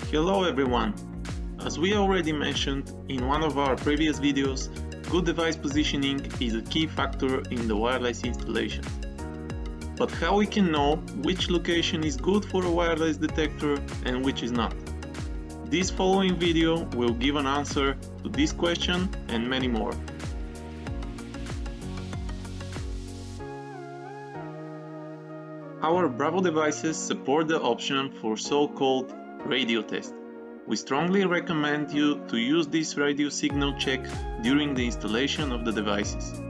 Hello everyone! As we already mentioned in one of our previous videos, good device positioning is a key factor in the wireless installation. But how we can know which location is good for a wireless detector and which is not? This following video will give an answer to this question and many more. Our Bravo devices support the option for so-called radio test. We strongly recommend you to use this radio signal check during the installation of the devices.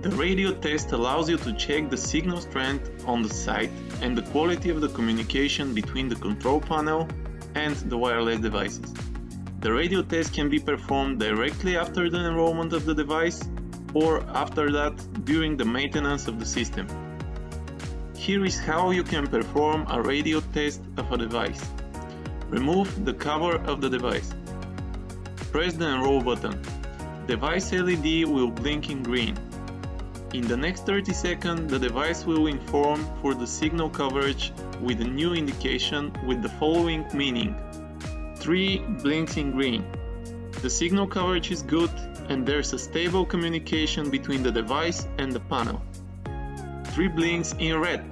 The radio test allows you to check the signal strength on the site and the quality of the communication between the control panel and the wireless devices. The radio test can be performed directly after the enrollment of the device or after that during the maintenance of the system. Here is how you can perform a radio test of a device. Remove the cover of the device. Press the Enroll button. Device LED will blink in green. In the next 30 seconds, the device will inform for the signal coverage with a new indication with the following meaning. 3 blinks in green. The signal coverage is good and there's a stable communication between the device and the panel. 3 blinks in red.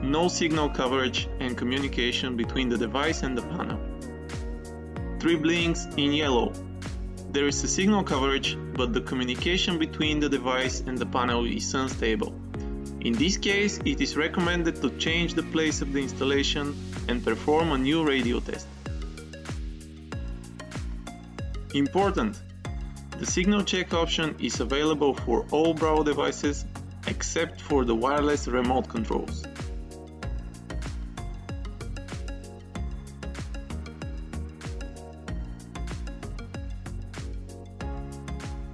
No signal coverage and communication between the device and the panel. 3 blinks in yellow. There is a signal coverage, but the communication between the device and the panel is unstable. In this case, it is recommended to change the place of the installation and perform a new radio test. Important! The signal check option is available for all Bravo devices except for the wireless remote controls.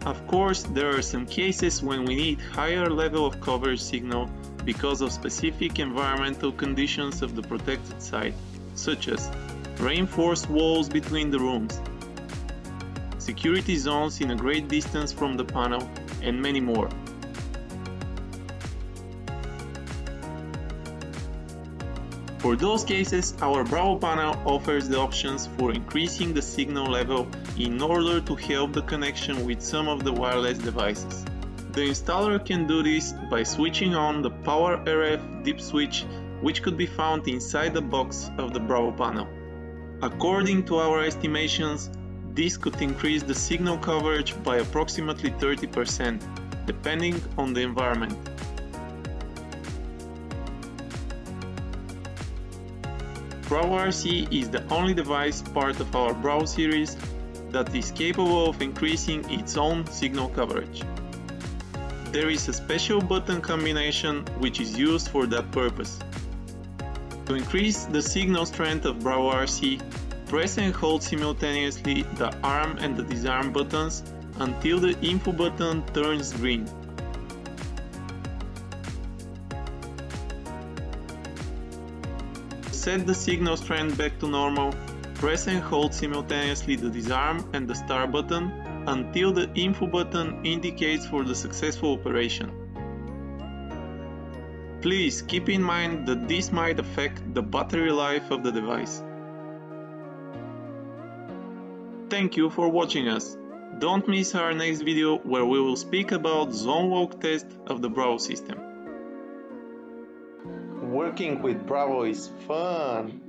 Of course, there are some cases when we need higher level of coverage signal because of specific environmental conditions of the protected site, such as reinforced walls between the rooms, security zones in a great distance from the panel, and many more. For those cases, our Bravo panel offers the options for increasing the signal level in order to help the connection with some of the wireless devices. The installer can do this by switching on the Power RF dip switch, which could be found inside the box of the Bravo panel. According to our estimations, this could increase the signal coverage by approximately 30%, depending on the environment. Bravo RC is the only device part of our Bravo series that is capable of increasing its own signal coverage. There is a special button combination which is used for that purpose. To increase the signal strength of Bravo RC, press and hold simultaneously the arm and the disarm buttons until the info button turns green. Set the signal strength back to normal, press and hold simultaneously the disarm and the start button until the info button indicates for the successful operation. Please keep in mind that this might affect the battery life of the device. Thank you for watching us. Don't miss our next video where we will speak about zone walk test of the Bravo system. Working with Bravo is fun!